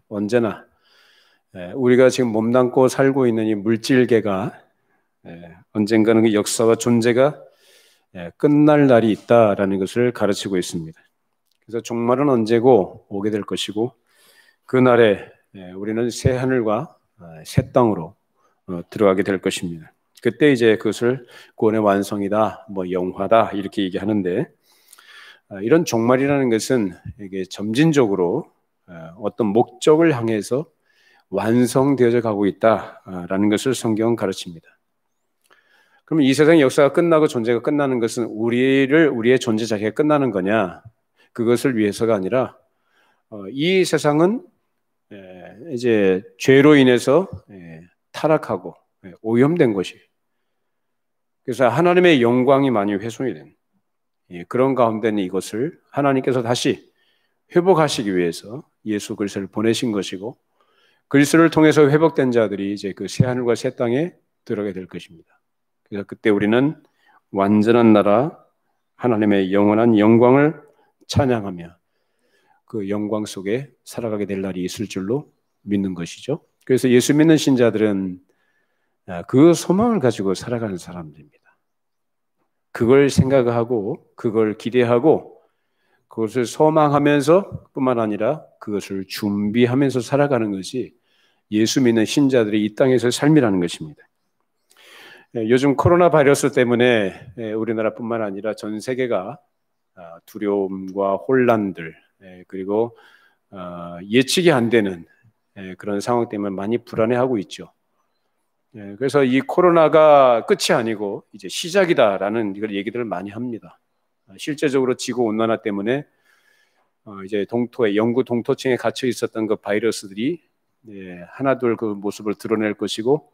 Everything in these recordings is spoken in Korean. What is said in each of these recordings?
언제나 우리가 지금 몸담고 살고 있는 이 물질계가 언젠가는 그 역사와 존재가 끝날 날이 있다라는 것을 가르치고 있습니다. 그래서 종말은 언제고 오게 될 것이고 그날에 우리는 새 하늘과 새 땅으로 들어가게 될 것입니다. 그때 이제 그것을 구원의 완성이다, 뭐 영화다 이렇게 얘기하는데 이런 종말이라는 것은 이게 점진적으로 어떤 목적을 향해서 완성되어져 가고 있다라는 것을 성경은 가르칩니다. 그럼 이 세상의 역사가 끝나고 존재가 끝나는 것은 우리의 존재 자체가 끝나는 거냐? 그것을 위해서가 아니라 이 세상은 이제 죄로 인해서 타락하고 오염된 것이 그래서 하나님의 영광이 많이 훼손이 된 그런 가운데는 이것을 하나님께서 다시 회복하시기 위해서 예수 그리스도를 보내신 것이고 그리스도를 통해서 회복된 자들이 이제 그 새 하늘과 새 땅에 들어가게 될 것입니다. 그래서 그때 우리는 완전한 나라 하나님의 영원한 영광을 찬양하며 그 영광 속에 살아가게 될 날이 있을 줄로 믿는 것이죠. 그래서 예수 믿는 신자들은 그 소망을 가지고 살아가는 사람들입니다. 그걸 생각하고 그걸 기대하고 그것을 소망하면서 뿐만 아니라 그것을 준비하면서 살아가는 것이 예수 믿는 신자들이 이 땅에서의 삶이라는 것입니다. 요즘 코로나 바이러스 때문에 우리나라뿐만 아니라 전 세계가 두려움과 혼란들 그리고 예측이 안 되는 그런 상황 때문에 많이 불안해하고 있죠. 그래서 이 코로나가 끝이 아니고 이제 시작이다라는 이걸 얘기들을 많이 합니다. 실제적으로 지구 온난화 때문에 이제 영구 동토층에 갇혀 있었던 그 바이러스들이 하나둘 그 모습을 드러낼 것이고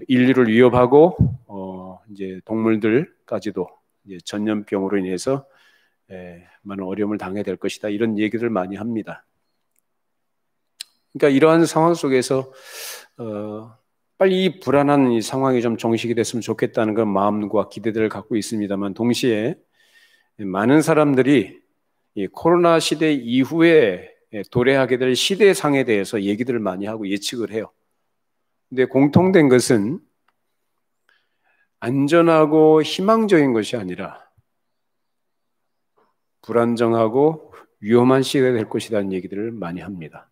인류를 위협하고 이제 동물들까지도 이제 전염병으로 인해서 많은 어려움을 당해야 될 것이다 이런 얘기를 많이 합니다. 그러니까 이러한 상황 속에서 빨리 이 불안한 이 상황이 좀 종식이 됐으면 좋겠다는 그런 마음과 기대들을 갖고 있습니다만 동시에 많은 사람들이 이 코로나 시대 이후에 도래하게 될 시대상에 대해서 얘기들을 많이 하고 예측을 해요. 근데 공통된 것은 안전하고 희망적인 것이 아니라 불안정하고 위험한 시대가 될 것이라는 얘기들을 많이 합니다.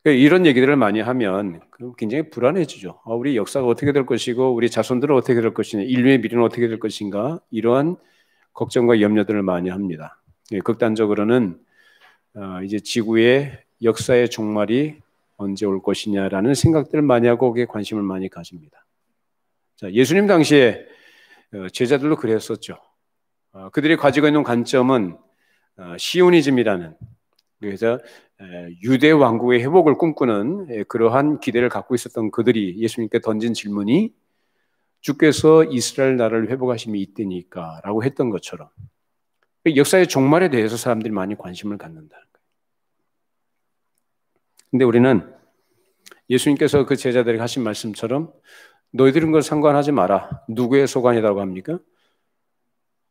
이런 얘기들을 많이 하면 굉장히 불안해지죠. 우리 역사가 어떻게 될 것이고 우리 자손들은 어떻게 될 것이냐, 인류의 미래는 어떻게 될 것인가 이러한 걱정과 염려들을 많이 합니다. 극단적으로는 이제 지구의 역사의 종말이 언제 올 것이냐라는 생각들을 많이 하고 거기에 관심을 많이 가집니다. 자, 예수님 당시에 제자들도 그랬었죠. 그들이 가지고 있는 관점은 시오니즘이라는 그래서 유대 왕국의 회복을 꿈꾸는 그러한 기대를 갖고 있었던 그들이 예수님께 던진 질문이 주께서 이스라엘 나라를 회복하심이 이때니까 라고 했던 것처럼 역사의 종말에 대해서 사람들이 많이 관심을 갖는다는 거예요. 근데 우리는 예수님께서 그 제자들에게 하신 말씀처럼 너희들은 그걸 상관하지 마라. 누구의 소관이라고 합니까?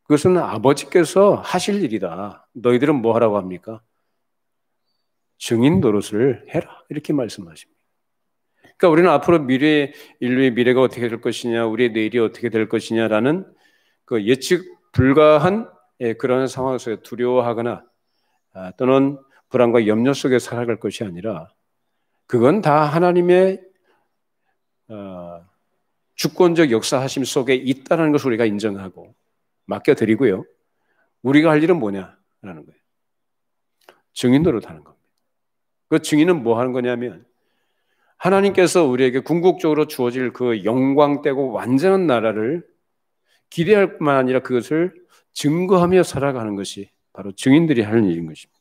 그것은 아버지께서 하실 일이다. 너희들은 뭐 하라고 합니까? 증인 노릇을 해라. 이렇게 말씀하십니다. 그러니까 우리는 앞으로 인류의 미래가 어떻게 될 것이냐, 우리의 내일이 어떻게 될 것이냐라는 그 예측 불가한 그런 상황 속에 두려워하거나 또는 불안과 염려 속에 살아갈 것이 아니라 그건 다 하나님의 주권적 역사하심 속에 있다는 것을 우리가 인정하고 맡겨드리고요. 우리가 할 일은 뭐냐라는 거예요. 증인 노릇하는 겁니다. 그 증인은 뭐 하는 거냐면 하나님께서 우리에게 궁극적으로 주어질 그 영광되고 완전한 나라를 기대할 뿐만 아니라 그것을 증거하며 살아가는 것이 바로 증인들이 하는 일인 것입니다.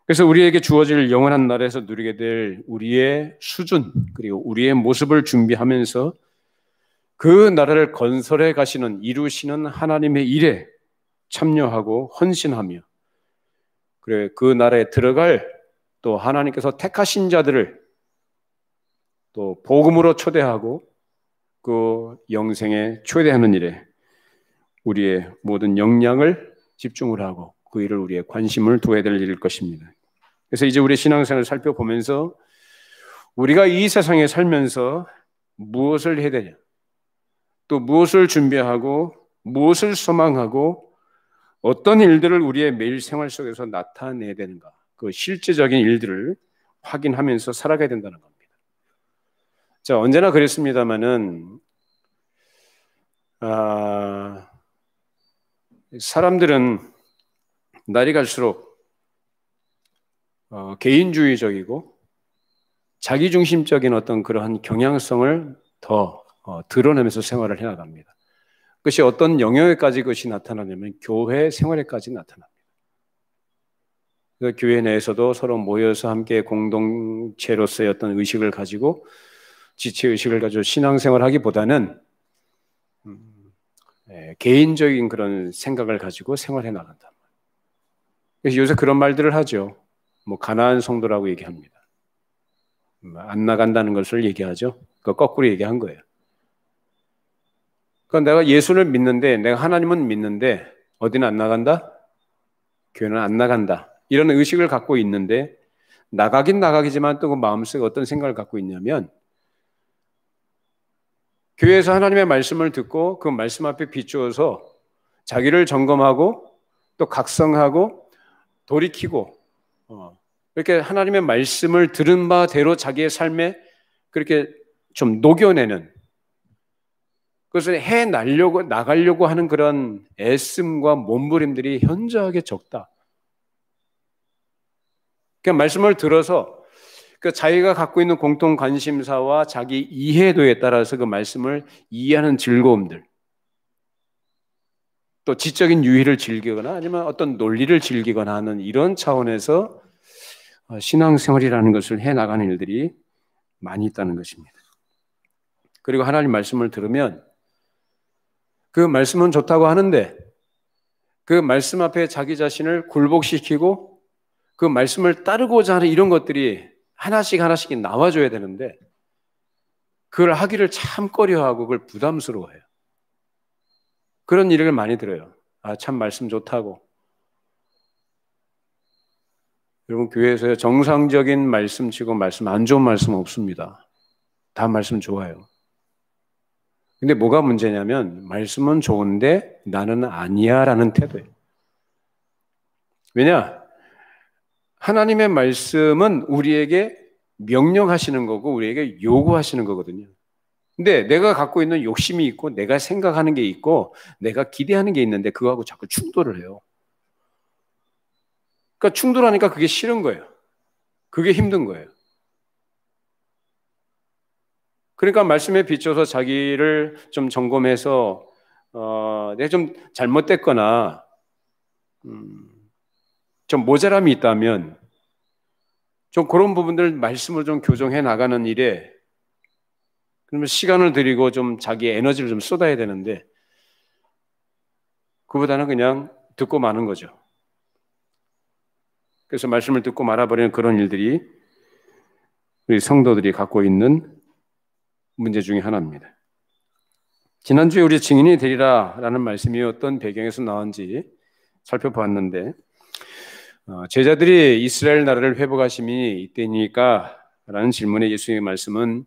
그래서 우리에게 주어질 영원한 나라에서 누리게 될 우리의 수준 그리고 우리의 모습을 준비하면서 그 나라를 건설해 가시는 이루시는 하나님의 일에 참여하고 헌신하며 그래 그 나라에 들어갈 또 하나님께서 택하신 자들을 또 복음으로 초대하고 그 영생에 초대하는 일에 우리의 모든 역량을 집중을 하고 그 일을 우리의 관심을 두어야 될 일일 것입니다. 그래서 이제 우리 신앙생활을 살펴보면서 우리가 이 세상에 살면서 무엇을 해야 되냐, 또 무엇을 준비하고 무엇을 소망하고 어떤 일들을 우리의 매일 생활 속에서 나타내야 되는가, 그 실제적인 일들을 확인하면서 살아가야 된다는 겁니다. 자, 언제나 그랬습니다마는 사람들은 날이 갈수록 개인주의적이고 자기중심적인 어떤 그러한 경향성을 더 드러내면서 생활을 해나갑니다. 그것이 어떤 영역에까지 그것이 나타나냐면 교회 생활에까지 나타납니다. 그 교회 내에서도 서로 모여서 함께 공동체로서의 어떤 의식을 가지고 지체의식을 가지고 신앙생활하기보다는 개인적인 그런 생각을 가지고 생활해 나간다. 그래서 요새 그런 말들을 하죠. 뭐 가난한 성도라고 얘기합니다. 안 나간다는 것을 얘기하죠. 그 거꾸로 얘기한 거예요. 그러니까 내가 예수를 믿는데, 내가 하나님은 믿는데 어디는 안 나간다? 교회는 안 나간다. 이런 의식을 갖고 있는데, 나가긴 나가기지만 또 그 마음속에 어떤 생각을 갖고 있냐면, 교회에서 하나님의 말씀을 듣고 그 말씀 앞에 비추어서 자기를 점검하고 또 각성하고 돌이키고 이렇게 하나님의 말씀을 들은 바대로 자기의 삶에 그렇게 좀 녹여내는, 그것을 나가려고 하는 그런 애씀과 몸부림들이 현저하게 적다. 그냥 말씀을 들어서 그 자기가 갖고 있는 공통 관심사와 자기 이해도에 따라서 그 말씀을 이해하는 즐거움들, 또 지적인 유희를 즐기거나 아니면 어떤 논리를 즐기거나 하는 이런 차원에서 신앙생활이라는 것을 해나가는 일들이 많이 있다는 것입니다. 그리고 하나님 말씀을 들으면 그 말씀은 좋다고 하는데 그 말씀 앞에 자기 자신을 굴복시키고 그 말씀을 따르고자 하는 이런 것들이 하나씩 나와줘야 되는데 그걸 하기를 참 꺼려하고 그걸 부담스러워해요. 그런 일을 많이 들어요. 참 말씀 좋다고. 여러분, 교회에서 정상적인 말씀치고 말씀 안 좋은 말씀 없습니다. 다 말씀 좋아요. 근데 뭐가 문제냐면 말씀은 좋은데 나는 아니야 라는 태도예요. 왜냐? 하나님의 말씀은 우리에게 명령하시는 거고 우리에게 요구하시는 거거든요. 근데 내가 갖고 있는 욕심이 있고 내가 생각하는 게 있고 내가 기대하는 게 있는데 그거하고 자꾸 충돌을 해요. 그러니까 충돌하니까 그게 싫은 거예요. 그게 힘든 거예요. 그러니까 말씀에 비춰서 자기를 좀 점검해서 내가 좀 잘못됐거나 좀 모자람이 있다면 좀 그런 부분들 말씀을 좀 교정해 나가는 일에 그러면 시간을 들이고 좀 자기 에너지를 좀 쏟아야 되는데 그보다는 그냥 듣고 마는 거죠. 그래서 말씀을 듣고 말아버리는 그런 일들이 우리 성도들이 갖고 있는 문제 중에 하나입니다. 지난주에 우리 증인이 되리라 라는 말씀이 어떤 배경에서 나온지 살펴보았는데 제자들이 이스라엘 나라를 회복하심이 이때니까 라는 질문에 예수님의 말씀은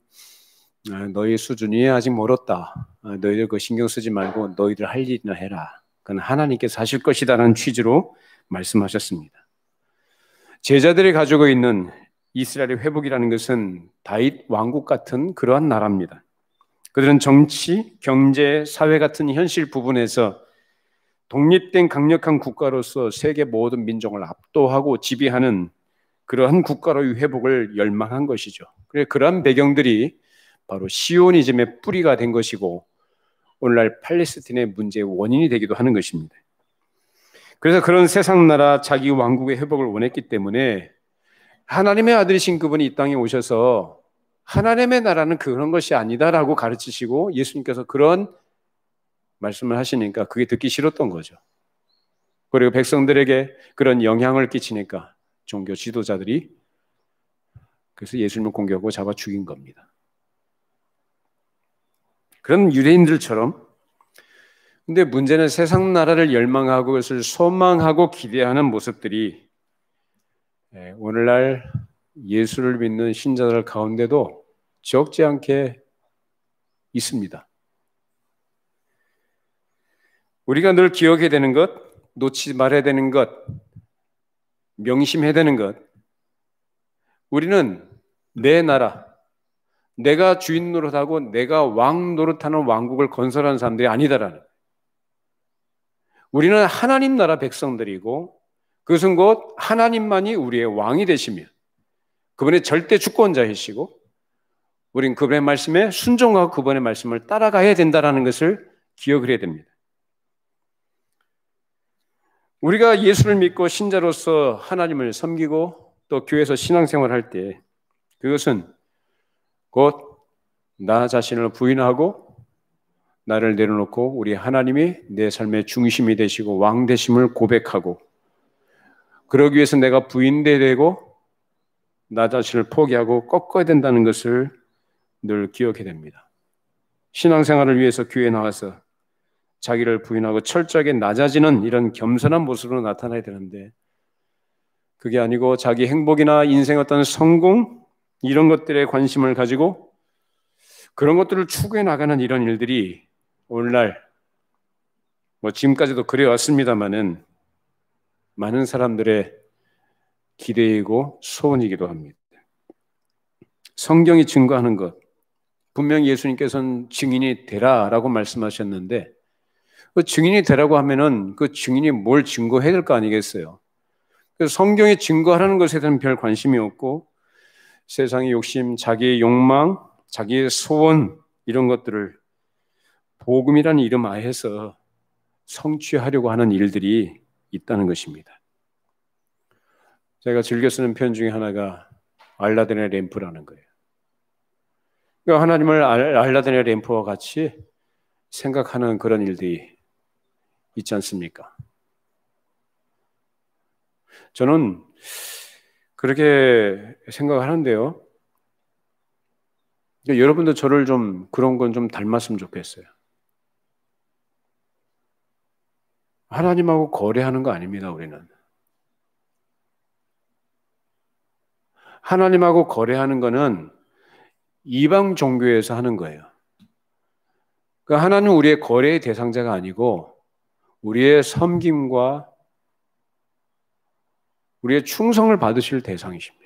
너희 수준이 아직 멀었다. 너희들 그 신경 쓰지 말고 너희들 할 일이나 해라. 그건 하나님께서 하실 것이다 라는 취지로 말씀하셨습니다. 제자들이 가지고 있는 이스라엘의 회복이라는 것은 다윗 왕국 같은 그러한 나라입니다. 그들은 정치, 경제, 사회 같은 현실 부분에서 독립된 강력한 국가로서 세계 모든 민족을 압도하고 지배하는 그러한 국가로의 회복을 열망한 것이죠. 그러한 배경들이 바로 시오니즘의 뿌리가 된 것이고 오늘날 팔레스틴의 문제의 원인이 되기도 하는 것입니다. 그래서 그런 세상 나라 자기 왕국의 회복을 원했기 때문에 하나님의 아들이신 그분이 이 땅에 오셔서 하나님의 나라는 그런 것이 아니다라고 가르치시고 예수님께서 그런 말씀을 하시니까 그게 듣기 싫었던 거죠. 그리고 백성들에게 그런 영향을 끼치니까 종교 지도자들이 그래서 예수님을 공격하고 잡아 죽인 겁니다. 그런 유대인들처럼. 근데 문제는 세상 나라를 열망하고 그것을 소망하고 기대하는 모습들이 오늘날 예수를 믿는 신자들 가운데도 적지 않게 있습니다. 우리가 늘 기억해야 되는 것, 놓치지 말아야 되는 것, 명심해야 되는 것, 우리는 내 나라, 내가 주인 노릇하고 내가 왕 노릇하는 왕국을 건설하는 사람들이 아니다라는. 우리는 하나님 나라 백성들이고 그것은 곧 하나님만이 우리의 왕이 되시며 그분의 절대 주권자이시고 우린 그분의 말씀에 순종하고 그분의 말씀을 따라가야 된다는 것을 기억을 해야 됩니다. 우리가 예수를 믿고 신자로서 하나님을 섬기고 또 교회에서 신앙생활할 때 그것은 곧 나 자신을 부인하고 나를 내려놓고 우리 하나님이 내 삶의 중심이 되시고 왕 되심을 고백하고 그러기 위해서 내가 부인돼야 되고 나 자신을 포기하고 꺾어야 된다는 것을 늘 기억해야 됩니다. 신앙생활을 위해서 교회에 나와서 자기를 부인하고 철저하게 낮아지는 이런 겸손한 모습으로 나타나야 되는데 그게 아니고 자기 행복이나 인생의 어떤 성공 이런 것들에 관심을 가지고 그런 것들을 추구해 나가는 이런 일들이 오늘날 지금까지도 그래왔습니다마는 많은 사람들의 기대이고 소원이기도 합니다. 성경이 증거하는 것 분명히 예수님께서는 증인이 되라라고 말씀하셨는데 그 증인이 되라고 하면은 그 증인이 뭘 증거해야 될 거 아니겠어요? 그래서 성경이 증거하는 것에 대한 별 관심이 없고 세상의 욕심, 자기의 욕망, 자기의 소원 이런 것들을 복음이라는 이름 하에서 성취하려고 하는 일들이 있다는 것입니다. 제가 즐겨 쓰는 표현 중에 하나가 알라딘의 램프라는 거예요. 그러니까 하나님을 알라딘의 램프와 같이 생각하는 그런 일들이 있지 않습니까? 저는 그렇게 생각하는데요. 여러분도 저를 좀 그런 건 좀 닮았으면 좋겠어요. 하나님하고 거래하는 거 아닙니다, 우리는. 하나님하고 거래하는 거는 이방 종교에서 하는 거예요. 그러니까 하나님은 우리의 거래의 대상자가 아니고 우리의 섬김과 우리의 충성을 받으실 대상이십니다.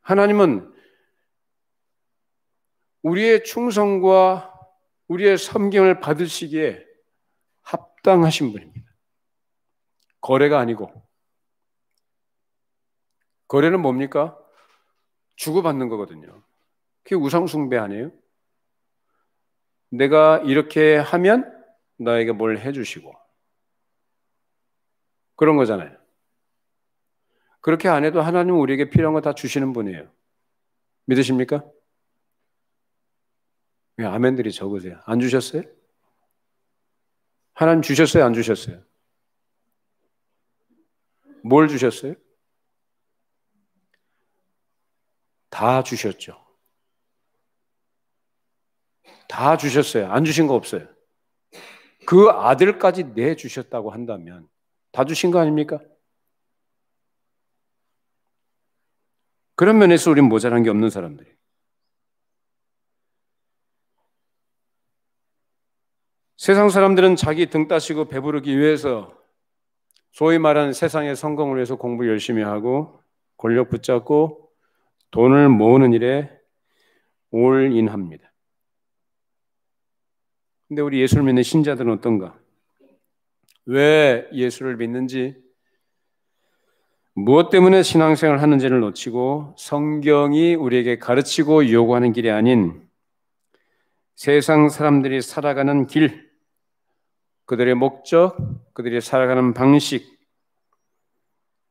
하나님은 우리의 충성과 우리의 섬김을 받으시기에 합당하신 분입니다. 거래가 아니고. 거래는 뭡니까? 주고받는 거거든요. 그게 우상숭배 아니에요? 내가 이렇게 하면 나에게 뭘 해주시고 그런 거잖아요. 그렇게 안 해도 하나님은 우리에게 필요한 거 다 주시는 분이에요. 믿으십니까? 왜 아멘들이 적으세요? 안 주셨어요? 하나님 주셨어요? 안 주셨어요? 뭘 주셨어요? 다 주셨죠. 다 주셨어요. 안 주신 거 없어요. 그 아들까지 내주셨다고 한다면 다 주신 거 아닙니까? 그런 면에서 우리는 모자란 게 없는 사람들이에요. 세상 사람들은 자기 등 따시고 배부르기 위해서 소위 말하는 세상의 성공을 위해서 공부 열심히 하고 권력 붙잡고 돈을 모으는 일에 올인합니다. 근데 우리 예수를 믿는 신자들은 어떤가? 왜 예수를 믿는지, 무엇 때문에 신앙생활을 하는지를 놓치고 성경이 우리에게 가르치고 요구하는 길이 아닌 세상 사람들이 살아가는 길, 그들의 목적, 그들이 살아가는 방식,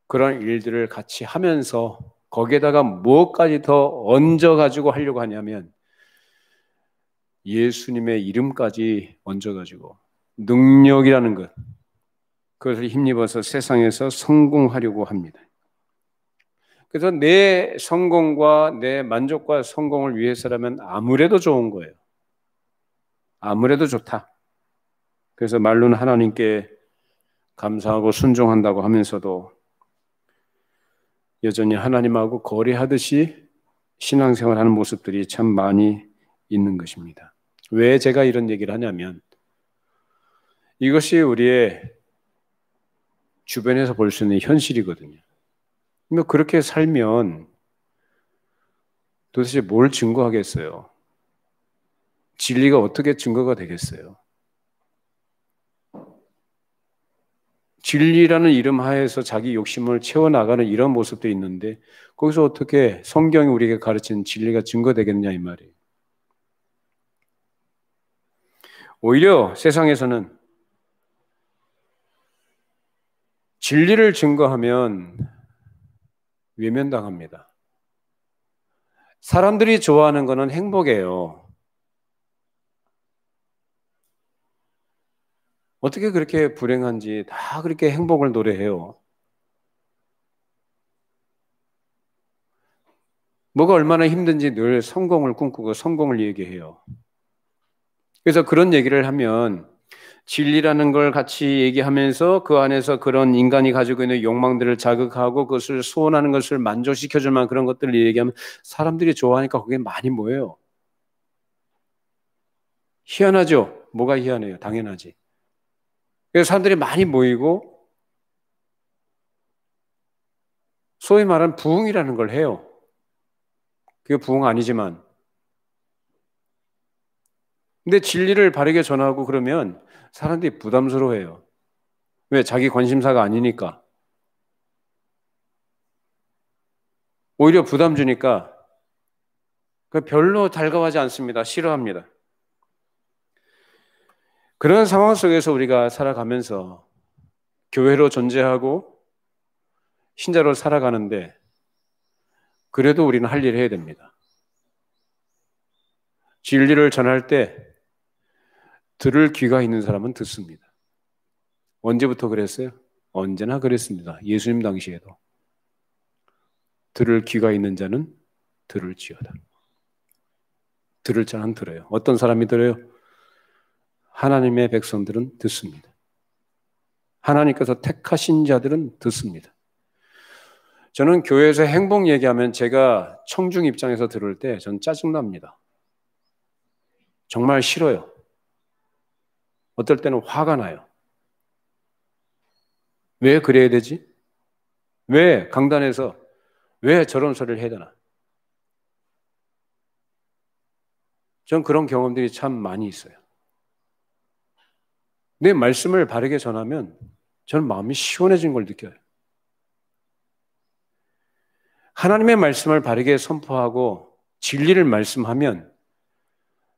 그런 일들을 같이 하면서 거기에다가 무엇까지 더 얹어가지고 하려고 하냐면 예수님의 이름까지 얹어가지고 능력이라는 것, 그것을 힘입어서 세상에서 성공하려고 합니다. 그래서 내 성공과 내 만족과 성공을 위해서라면 아무래도 좋은 거예요. 아무래도 좋다. 그래서 말로는 하나님께 감사하고 순종한다고 하면서도 여전히 하나님하고 거래하듯이 신앙생활하는 모습들이 참 많이 있는 것입니다. 왜 제가 이런 얘기를 하냐면 이것이 우리의 주변에서 볼 수 있는 현실이거든요. 그렇게 살면 도대체 뭘 증거하겠어요? 진리가 어떻게 증거가 되겠어요? 진리라는 이름 하에서 자기 욕심을 채워나가는 이런 모습도 있는데 거기서 어떻게 성경이 우리에게 가르치는 진리가 증거되겠냐 이 말이에요. 오히려 세상에서는 진리를 증거하면 외면당합니다. 사람들이 좋아하는 것은 행복이에요. 어떻게 그렇게 불행한지 다 그렇게 행복을 노래해요. 뭐가 얼마나 힘든지 늘 성공을 꿈꾸고 성공을 얘기해요. 그래서 그런 얘기를 하면 진리라는 걸 같이 얘기하면서 그 안에서 그런 인간이 가지고 있는 욕망들을 자극하고 그것을 소원하는 것을 만족시켜줄 만한 그런 것들을 얘기하면 사람들이 좋아하니까 거기에 많이 모여요. 희한하죠? 뭐가 희한해요? 당연하지. 그래서 사람들이 많이 모이고 소위 말하는 부흥이라는 걸 해요. 그게 부흥 아니지만. 근데 진리를 바르게 전하고 그러면 사람들이 부담스러워해요. 왜? 자기 관심사가 아니니까. 오히려 부담 주니까 별로 달가워하지 않습니다. 싫어합니다. 그런 상황 속에서 우리가 살아가면서 교회로 존재하고 신자로 살아가는데 그래도 우리는 할 일을 해야 됩니다. 진리를 전할 때 들을 귀가 있는 사람은 듣습니다. 언제부터 그랬어요? 언제나 그랬습니다. 예수님 당시에도. 들을 귀가 있는 자는 들을지어다. 들을 자는 들어요. 어떤 사람이 들어요? 하나님의 백성들은 듣습니다. 하나님께서 택하신 자들은 듣습니다. 저는 교회에서 행복 얘기하면 제가 청중 입장에서 들을 때 전 짜증납니다. 정말 싫어요. 어떨 때는 화가 나요. 왜 그래야 되지? 왜 강단에서 왜 저런 소리를 해야 되나? 전 그런 경험들이 참 많이 있어요. 내 말씀을 바르게 전하면 저는 마음이 시원해진 걸 느껴요. 하나님의 말씀을 바르게 선포하고 진리를 말씀하면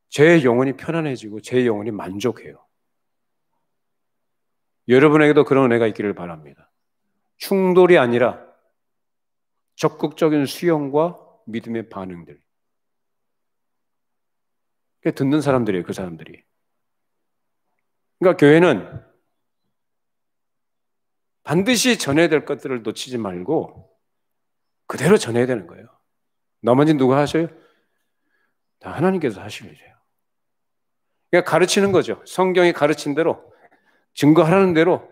제 영혼이 편안해지고 제 영혼이 만족해요. 여러분에게도 그런 은혜가 있기를 바랍니다. 충돌이 아니라 적극적인 수용과 믿음의 반응들. 듣는 사람들이에요, 그 사람들이. 그러니까 교회는 반드시 전해야 될 것들을 놓치지 말고 그대로 전해야 되는 거예요. 나머지는 누가 하셔요? 다 하나님께서 하실 일이에요. 그러니까 가르치는 거죠. 성경이 가르친 대로, 증거하라는 대로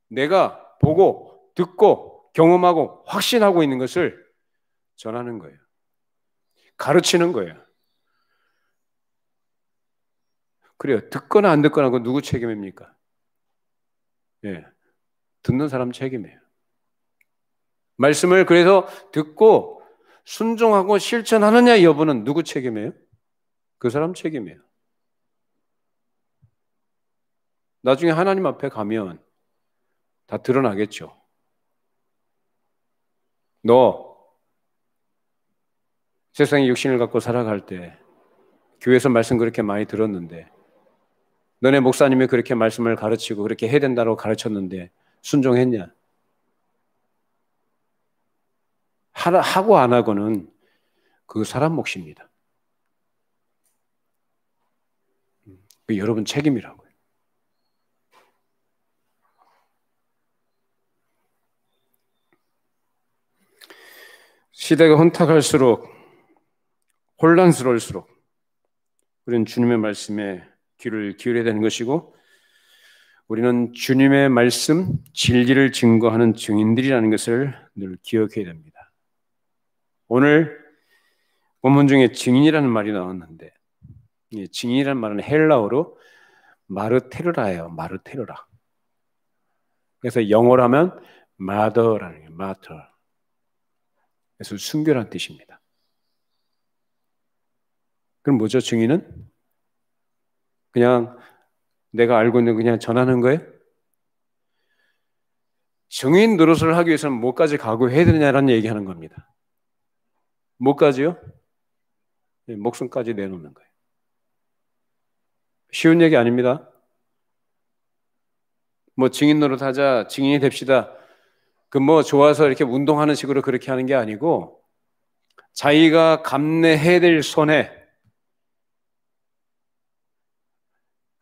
내가 보고, 듣고, 경험하고, 확신하고 있는 것을 전하는 거예요. 가르치는 거예요. 그래요. 듣거나 안 듣거나 그건 누구 책임입니까? 예, 듣는 사람 책임이에요. 말씀을 그래서 듣고 순종하고 실천하느냐 여부는 누구 책임이에요? 그 사람 책임이에요. 나중에 하나님 앞에 가면 다 드러나겠죠. 너 세상에 육신을 갖고 살아갈 때 교회에서 말씀 그렇게 많이 들었는데 너네 목사님이 그렇게 말씀을 가르치고 그렇게 해야 된다고 가르쳤는데 순종했냐? 하고 안 하고는 그 사람 몫입니다. 그 여러분 책임이라고요. 시대가 혼탁할수록 혼란스러울수록 우리는 주님의 말씀에 귀를 기울여야 되는 것이고 우리는 주님의 말씀, 진리를 증거하는 증인들이라는 것을 늘 기억해야 됩니다. 오늘 본문 중에 증인이라는 말이 나왔는데 이 증인이라는 말은 헬라어로 마르테르라예요. 마르테르라. 그래서 영어로 하면 마더라는 게 마터. 그래서 순교란 뜻입니다. 그럼 뭐죠? 증인은? 그냥 내가 알고 있는 그냥 전하는 거예요? 증인 노릇을 하기 위해서는 뭐까지 각오해야 되냐라는 얘기하는 겁니다. 뭐까지요? 목숨까지 내놓는 거예요. 쉬운 얘기 아닙니다. 뭐 증인 노릇하자, 증인이 됩시다. 그 뭐 좋아서 이렇게 운동하는 식으로 그렇게 하는 게 아니고 자기가 감내해야 될 손해,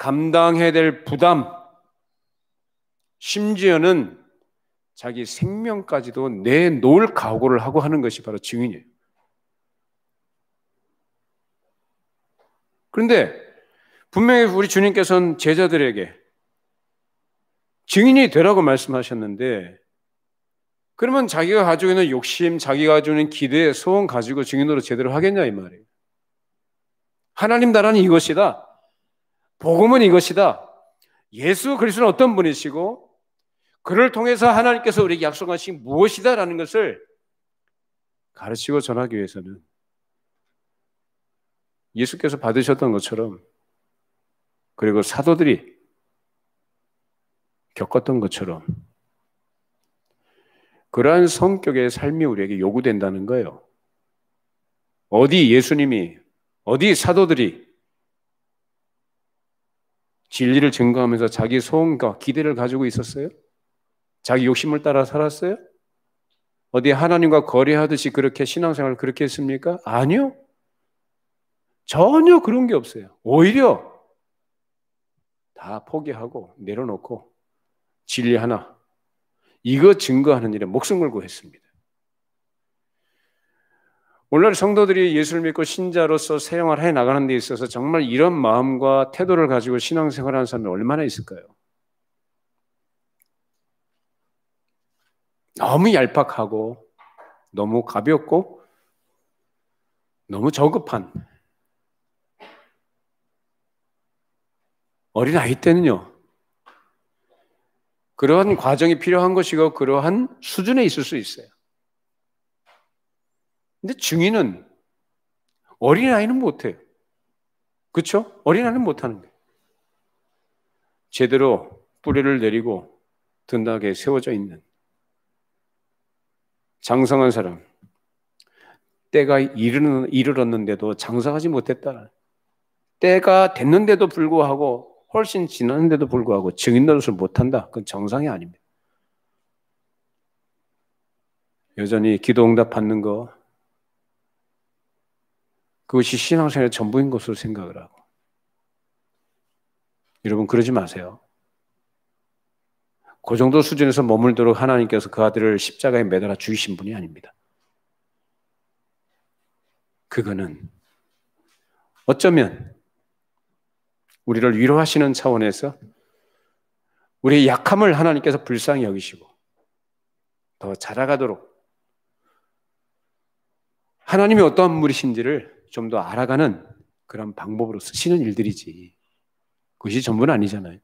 감당해야 될 부담, 심지어는 자기 생명까지도 내놓을 각오를 하고 하는 것이 바로 증인이에요. 그런데 분명히 우리 주님께서는 제자들에게 증인이 되라고 말씀하셨는데 그러면 자기가 가지고 있는 욕심, 자기가 가지고 있는 기대, 소원 가지고 증인으로 제대로 하겠냐 이 말이에요. 하나님 나라는 이것이다. 복음은 이것이다. 예수 그리스도는 어떤 분이시고 그를 통해서 하나님께서 우리에게 약속하신 무엇이다라는 것을 가르치고 전하기 위해서는 예수께서 받으셨던 것처럼 그리고 사도들이 겪었던 것처럼 그러한 성격의 삶이 우리에게 요구된다는 거예요. 어디 예수님이, 어디 사도들이 진리를 증거하면서 자기 소원과 기대를 가지고 있었어요? 자기 욕심을 따라 살았어요? 어디 하나님과 거래하듯이 그렇게 신앙생활을 그렇게 했습니까? 아니요. 전혀 그런 게 없어요. 오히려 다 포기하고 내려놓고 진리 하나, 이거 증거하는 일에 목숨 걸고 했습니다. 오늘날 성도들이 예수를 믿고 신자로서 생활을 해 나가는 데 있어서 정말 이런 마음과 태도를 가지고 신앙생활하는 사람이 얼마나 있을까요? 너무 얄팍하고 너무 가볍고 너무 저급한 어린아이 때는요. 그러한 과정이 필요한 것이고 그러한 수준에 있을 수 있어요. 근데 증인은 어린아이는 못해요. 그렇죠? 어린아이는 못하는 거예요. 제대로 뿌리를 내리고 든든하게 세워져 있는 장성한 사람, 때가 이르렀는데도 장성하지 못했다. 때가 됐는데도 불구하고 훨씬 지났는데도 불구하고 증인 노릇을 못한다. 그건 정상이 아닙니다. 여전히 기도 응답 받는 거 그것이 신앙생활의 전부인 것으로 생각을 하고 여러분 그러지 마세요. 그 정도 수준에서 머물도록 하나님께서 그 아들을 십자가에 매달아 죽이신 분이 아닙니다. 그거는 어쩌면 우리를 위로하시는 차원에서 우리의 약함을 하나님께서 불쌍히 여기시고 더 자라가도록 하나님이 어떠한 분이신지를 좀 더 알아가는 그런 방법으로 쓰시는 일들이지 그것이 전부는 아니잖아요.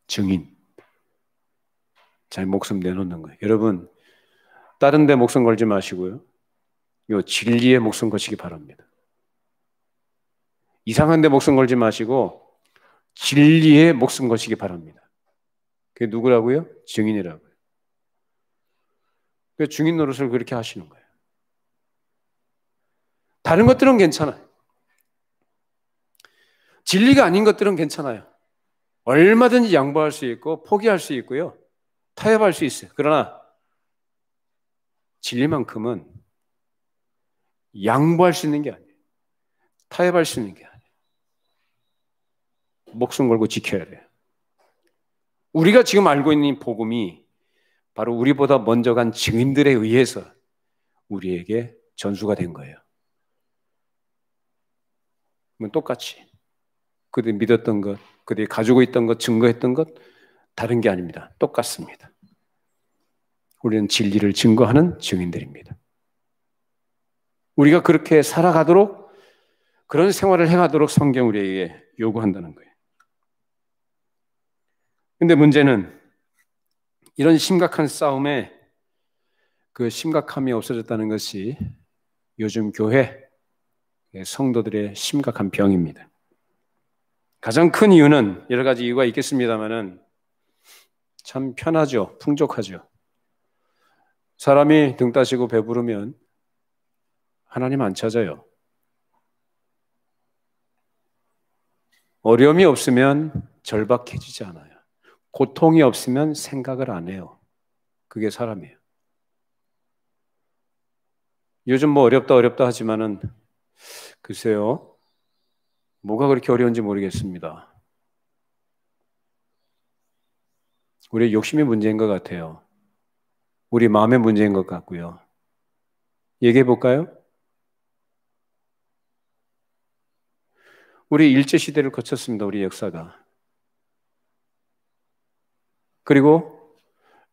증인 자기 목숨 내놓는 거예요. 여러분 다른 데 목숨 걸지 마시고요. 요 진리에 목숨 거시기 바랍니다. 이상한 데 목숨 걸지 마시고 진리에 목숨 거시기 바랍니다. 그게 누구라고요? 증인이라고요. 그 증인 노릇을 그렇게 하시는 거예요. 다른 것들은 괜찮아요. 진리가 아닌 것들은 괜찮아요. 얼마든지 양보할 수 있고 포기할 수 있고요. 타협할 수 있어요. 그러나 진리만큼은 양보할 수 있는 게 아니에요. 타협할 수 있는 게 아니에요. 목숨 걸고 지켜야 돼요. 우리가 지금 알고 있는 이 복음이 바로 우리보다 먼저 간 증인들에 의해서 우리에게 전수가 된 거예요. 똑같이 그들이 믿었던 것, 그들이 가지고 있던 것, 증거했던 것 다른 게 아닙니다. 똑같습니다. 우리는 진리를 증거하는 증인들입니다. 우리가 그렇게 살아가도록, 그런 생활을 해가도록 성경 우리에게 요구한다는 거예요. 근데 문제는 이런 심각한 싸움에 그 심각함이 없어졌다는 것이 요즘 교회 성도들의 심각한 병입니다. 가장 큰 이유는 여러 가지 이유가 있겠습니다만은 참 편하죠. 풍족하죠. 사람이 등 따시고 배부르면 하나님 안 찾아요. 어려움이 없으면 절박해지지 않아요. 고통이 없으면 생각을 안 해요. 그게 사람이에요. 요즘 뭐 어렵다 하지만은 글쎄요. 뭐가 그렇게 어려운지 모르겠습니다. 우리의 욕심의 문제인 것 같아요. 우리 마음의 문제인 것 같고요. 얘기해 볼까요? 우리 일제시대를 거쳤습니다. 우리 역사가. 그리고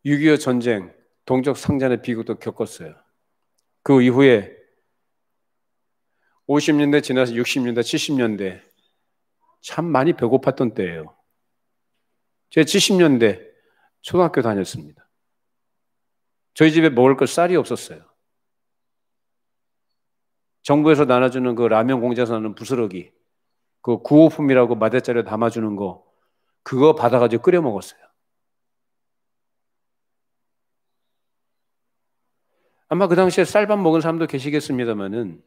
6.25 전쟁, 동족 상잔의 비극도 겪었어요. 그 이후에 50년대 지나서 60년대, 70년대 참 많이 배고팠던 때예요. 제가 70년대 초등학교 다녔습니다. 저희 집에 먹을 걸 쌀이 없었어요. 정부에서 나눠주는 그 라면 공장에서 나는 부스러기, 그 구호품이라고 마대자리에 담아주는 거, 그거 받아가지고 끓여 먹었어요. 아마 그 당시에 쌀밥 먹은 사람도 계시겠습니다만은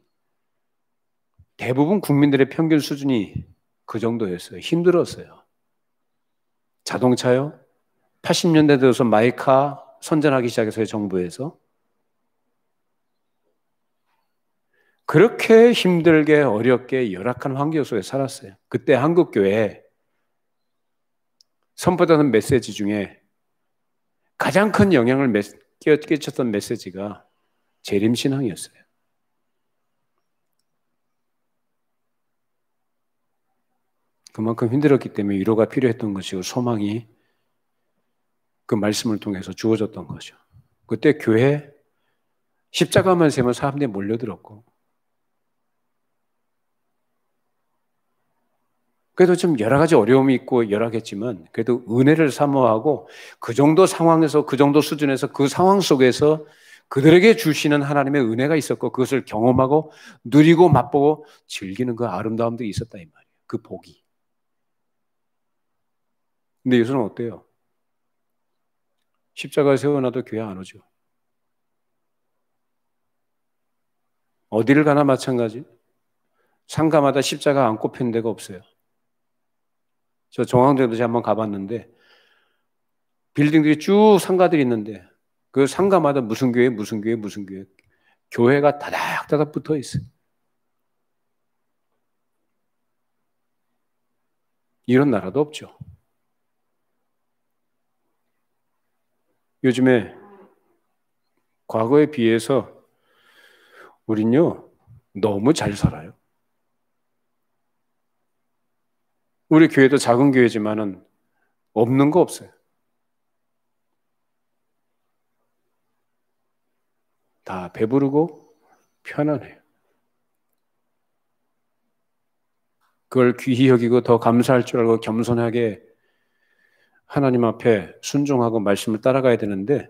대부분 국민들의 평균 수준이 그 정도였어요. 힘들었어요. 자동차요? 80년대 들어서 마이카 선전하기 시작했어요. 정부에서. 그렇게 힘들게 어렵게 열악한 환경 속에 살았어요. 그때 한국교회에 선포되는 메시지 중에 가장 큰 영향을 끼쳤던 메시지가 재림신앙이었어요. 그만큼 힘들었기 때문에 위로가 필요했던 것이고 소망이 그 말씀을 통해서 주어졌던 거죠. 그때 교회 십자가만 세면 사람들이 몰려들었고 그래도 좀 여러 가지 어려움이 있고 열악했지만 그래도 은혜를 사모하고 그 정도 상황에서 그 정도 수준에서 그 상황 속에서 그들에게 주시는 하나님의 은혜가 있었고 그것을 경험하고 누리고 맛보고 즐기는 그 아름다움들이 있었다 이 말이에요. 그 복이. 근데 요새는 어때요? 십자가 세워놔도 교회 안 오죠. 어디를 가나 마찬가지. 상가마다 십자가 안 꼽히는 데가 없어요. 저 정황제도시 한번 가봤는데 빌딩들이 쭉 상가들이 있는데 그 상가마다 무슨 교회 교회가 다닥다닥 붙어 있어요. 이런 나라도 없죠. 요즘에 과거에 비해서 우린요 너무 잘 살아요. 우리 교회도 작은 교회지만은 없는 거 없어요. 다 배부르고 편안해요. 그걸 귀히 여기고 더 감사할 줄 알고 겸손하게 하나님 앞에 순종하고 말씀을 따라가야 되는데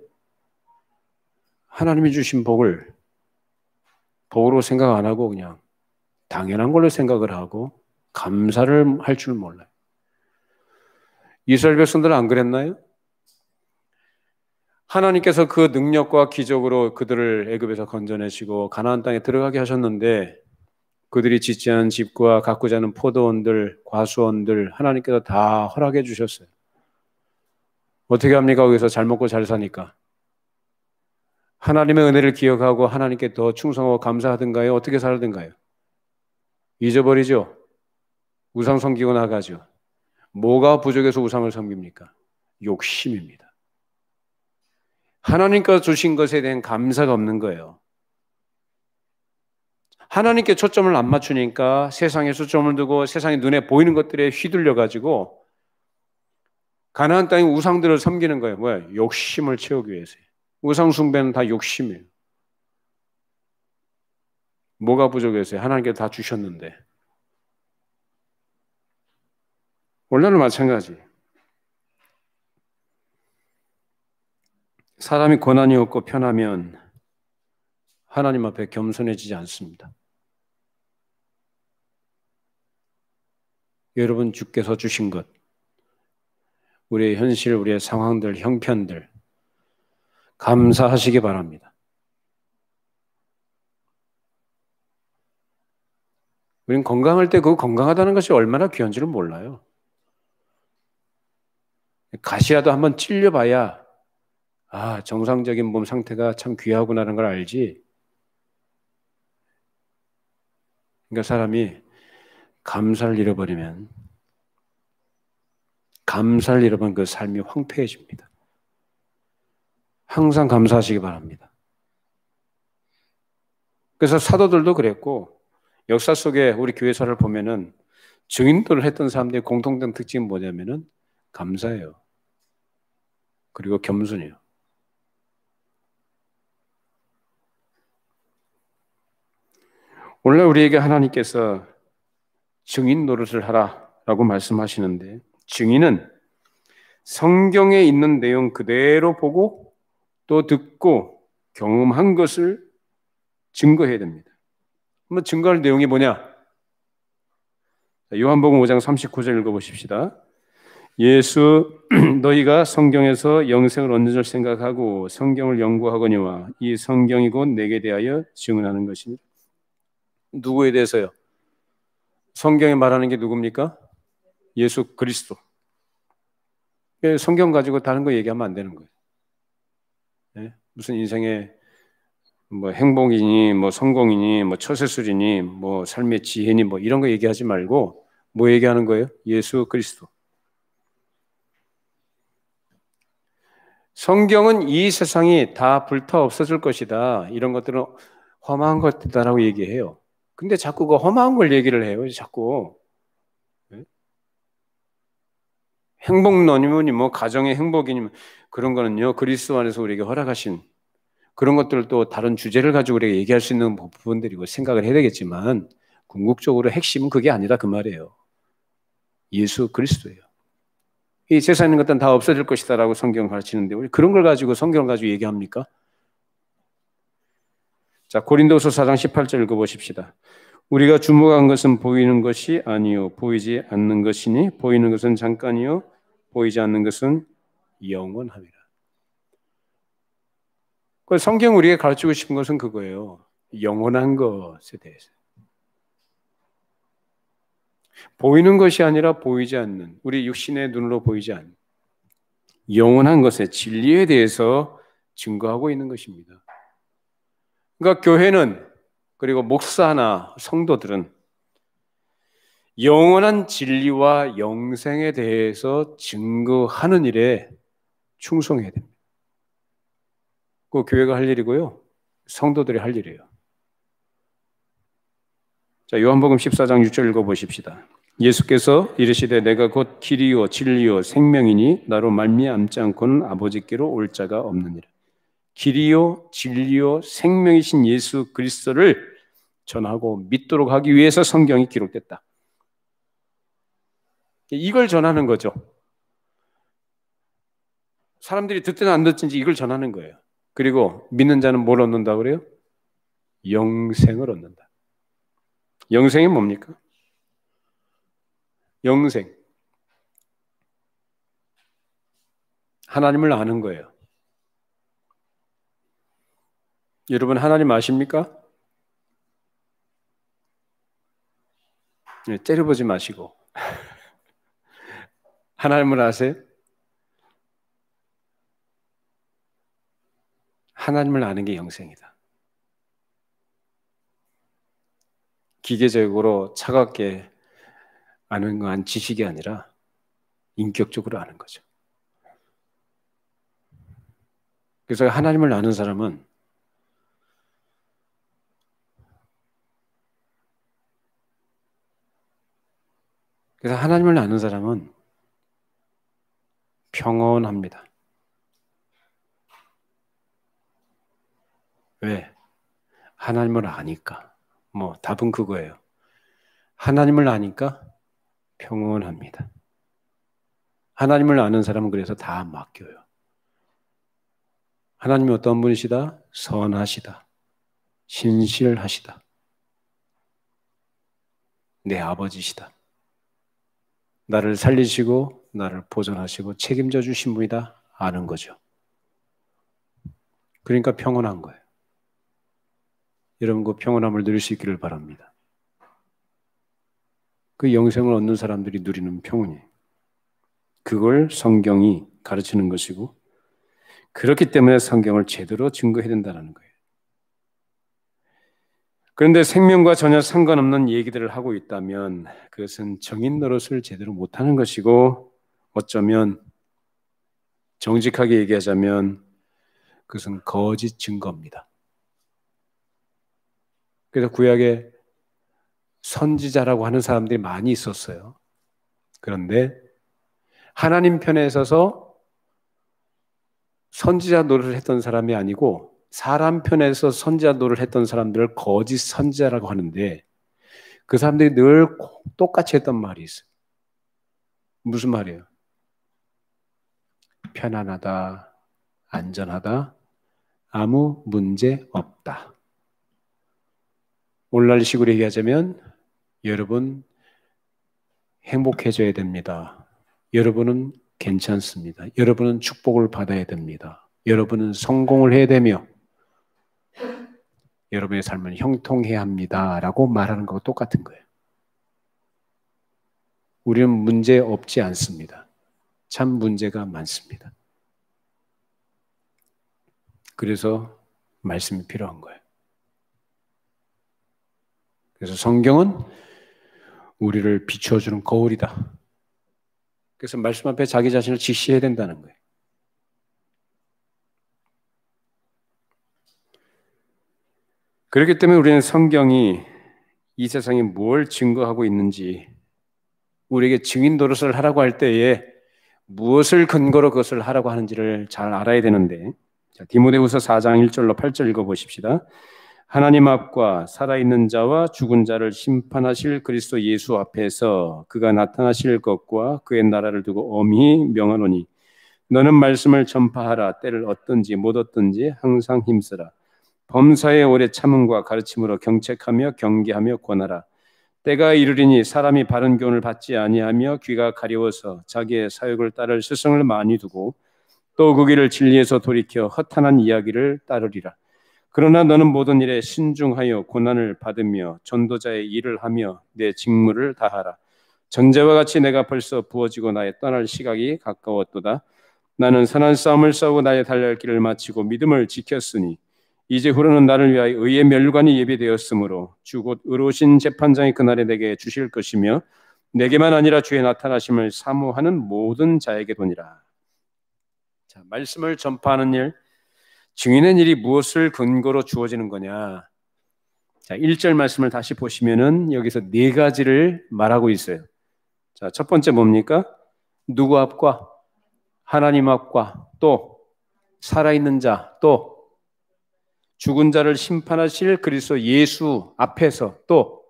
하나님이 주신 복을 복으로 생각 안 하고 그냥 당연한 걸로 생각을 하고 감사를 할 줄 몰라요. 이스라엘 백성들은 안 그랬나요? 하나님께서 그 능력과 기적으로 그들을 애굽에서 건져내시고 가나안 땅에 들어가게 하셨는데 그들이 짓지 않은 집과 가꾸지 않은 포도원들, 과수원들 하나님께서 다 허락해 주셨어요. 어떻게 합니까? 거기서 잘 먹고 잘 사니까. 하나님의 은혜를 기억하고 하나님께 더 충성하고 감사하든가요? 어떻게 살든가요? 잊어버리죠? 우상 섬기고 나가죠. 뭐가 부족해서 우상을 섬깁니까? 욕심입니다. 하나님께서 주신 것에 대한 감사가 없는 거예요. 하나님께 초점을 안 맞추니까 세상에 초점을 두고 세상에 눈에 보이는 것들에 휘둘려가지고 가나안 땅의 우상들을 섬기는 거예요. 뭐야? 욕심을 채우기 위해서요. 우상 숭배는 다 욕심이에요. 뭐가 부족해서요? 하나님께 다 주셨는데. 원래는 마찬가지. 사람이 고난이 없고 편하면 하나님 앞에 겸손해지지 않습니다. 여러분 주께서 주신 것, 우리의 현실, 우리의 상황들, 형편들 감사하시기 바랍니다. 우리는 건강할 때 그 건강하다는 것이 얼마나 귀한 줄을 몰라요. 가시라도 한번 찔려봐야 정상적인 몸 상태가 참 귀하구나라는 걸 알지. 그러니까 사람이 감사를 잃어버리면 그 삶이 황폐해집니다. 항상 감사하시기 바랍니다. 그래서 사도들도 그랬고 역사 속에 우리 교회사를 보면은 증인들을 했던 사람들의 공통된 특징은 뭐냐면은 감사해요. 그리고 겸손해요. 오늘 우리에게 하나님께서 증인 노릇을 하라라고 말씀하시는데 증인은 성경에 있는 내용 그대로 보고 또 듣고 경험한 것을 증거해야 됩니다. 그러면 증거할 내용이 뭐냐? 요한복음 5장 39절 읽어보십시다. 예수 너희가 성경에서 영생을 얻는 줄 생각하고 성경을 연구하거니와 이 성경이 곧 내게 대하여 증언하는 것입니다. 누구에 대해서요? 성경에 말하는 게 누굽니까? 예수 그리스도. 성경 가지고 다른 거 얘기하면 안 되는 거예요. 네? 무슨 인생의 뭐 행복이니 뭐 성공이니 뭐 처세술이니 뭐 삶의 지혜니 뭐 이런 거 얘기하지 말고 뭐 얘기하는 거예요? 예수 그리스도. 성경은 이 세상이 다 불타 없어질 것이다. 이런 것들은 험한 것이다라고 얘기해요. 근데 자꾸 그 험한 걸 얘기를 해요. 자꾸. 행복론이니 뭐 가정의 행복이니 그런 거는요. 그리스도 안에서 우리에게 허락하신 그런 것들을 또 다른 주제를 가지고 우리가 얘기할 수 있는 부분들이고 생각을 해야 되겠지만 궁극적으로 핵심은 그게 아니다 그 말이에요. 예수 그리스도예요. 이 세상에 있는 것들은 다 없어질 것이다라고 성경 가르치는데 우리 그런 걸 가지고 성경을 가지고 얘기합니까? 자, 고린도서 4장 18절 읽어보십시다. 우리가 주목한 것은 보이는 것이 아니요 보이지 않는 것이니 보이는 것은 잠깐이요 보이지 않는 것은 영원함이라. 그 성경 우리에게 가르치고 싶은 것은 그거예요. 영원한 것에 대해서. 보이는 것이 아니라 보이지 않는 우리 육신의 눈으로 보이지 않는 영원한 것의 진리에 대해서 증거하고 있는 것입니다. 그러니까 교회는 그리고 목사나 성도들은 영원한 진리와 영생에 대해서 증거하는 일에 충성해야 됩니다. 그 교회가 할 일이고요. 성도들이 할 일이에요. 자, 요한복음 14장 6절 읽어보십시다. 예수께서 이르시되 내가 곧 길이요 진리요 생명이니 나로 말미암지 않고는 아버지께로 올 자가 없느니라. 길이요 진리요 생명이신 예수 그리스도를 전하고 믿도록 하기 위해서 성경이 기록됐다. 이걸 전하는 거죠. 사람들이 듣든 안 듣든지 이걸 전하는 거예요. 그리고 믿는 자는 뭘 얻는다 그래요? 영생을 얻는다. 영생이 뭡니까? 영생. 하나님을 아는 거예요. 여러분 하나님 아십니까? 네, 째려보지 마시고 하나님을 아세요? 하나님을 아는 게 영생이다. 기계적으로 차갑게 아는 건 지식이 아니라 인격적으로 아는 거죠. 그래서 하나님을 아는 사람은 평온합니다. 왜? 하나님을 아니까. 답은 그거예요. 하나님을 아니까 평온합니다. 하나님을 아는 사람은 그래서 다 맡겨요. 하나님이 어떤 분이시다? 선하시다. 신실하시다. 내 아버지시다. 나를 살리시고 나를 보존하시고 책임져 주신 분이다. 아는 거죠. 그러니까 평온한 거예요. 여러분 그 평온함을 누릴 수 있기를 바랍니다. 그 영생을 얻는 사람들이 누리는 평온이에요. 그걸 성경이 가르치는 것이고 그렇기 때문에 성경을 제대로 증거해야 된다는 거예요. 그런데 생명과 전혀 상관없는 얘기들을 하고 있다면 그것은 정인 노릇을 제대로 못하는 것이고 어쩌면 정직하게 얘기하자면 그것은 거짓 증거입니다. 그래서 구약에 선지자라고 하는 사람들이 많이 있었어요. 그런데 하나님 편에 서서 선지자 노릇을 했던 사람이 아니고 사람 편에서 선지자 노릇을 했던 사람들을 거짓 선지자라고 하는데 그 사람들이 늘 똑같이 했던 말이 있어요. 무슨 말이에요? 편안하다, 안전하다, 아무 문제 없다. 오늘날식으로 얘기하자면 여러분 행복해져야 됩니다. 여러분은 괜찮습니다. 여러분은 축복을 받아야 됩니다. 여러분은 성공을 해야 되며 여러분의 삶은 형통해야 합니다. 라고 말하는 것과 똑같은 거예요. 우리는 문제 없지 않습니다. 참 문제가 많습니다. 그래서 말씀이 필요한 거예요. 그래서 성경은 우리를 비추어주는 거울이다. 그래서 말씀 앞에 자기 자신을 직시해야 된다는 거예요. 그렇기 때문에 우리는 성경이 이 세상에 뭘 증거하고 있는지 우리에게 증인 노릇을 하라고 할 때에 무엇을 근거로 그것을 하라고 하는지를 잘 알아야 되는데 자, 디모데후서 4장 1절로 8절 읽어보십시다. 하나님 앞과 살아있는 자와 죽은 자를 심판하실 그리스도 예수 앞에서 그가 나타나실 것과 그의 나라를 두고 엄히 명하노니 너는 말씀을 전파하라. 때를 얻든지 못 얻든지 항상 힘쓰라. 범사에 오래 참음과 가르침으로 경책하며 경계하며 권하라. 때가 이르리니 사람이 바른 교훈을 받지 아니하며 귀가 가려워서 자기의 사욕을 따를 스승을 많이 두고 또 그 길을 진리에서 돌이켜 허탄한 이야기를 따르리라. 그러나 너는 모든 일에 신중하여 고난을 받으며 전도자의 일을 하며 내 직무를 다하라. 전제와 같이 내가 벌써 부어지고 나의 떠날 시각이 가까웠도다. 나는 선한 싸움을 싸우고 나의 달려갈 길을 마치고 믿음을 지켰으니 이제 후로는 나를 위하여 의의 멸관이 예비되었으므로 주 곧 의로우신 재판장이 그날에 내게 주실 것이며 내게만 아니라 주의 나타나심을 사모하는 모든 자에게도니라. 자, 말씀을 전파하는 일, 증인의 일이 무엇을 근거로 주어지는 거냐? 자, 1절 말씀을 다시 보시면은 여기서 네 가지를 말하고 있어요. 자, 첫 번째 뭡니까? 누구 앞과? 하나님 앞과 또 살아있는 자, 또 죽은 자를 심판하실 그리스도 예수 앞에서 또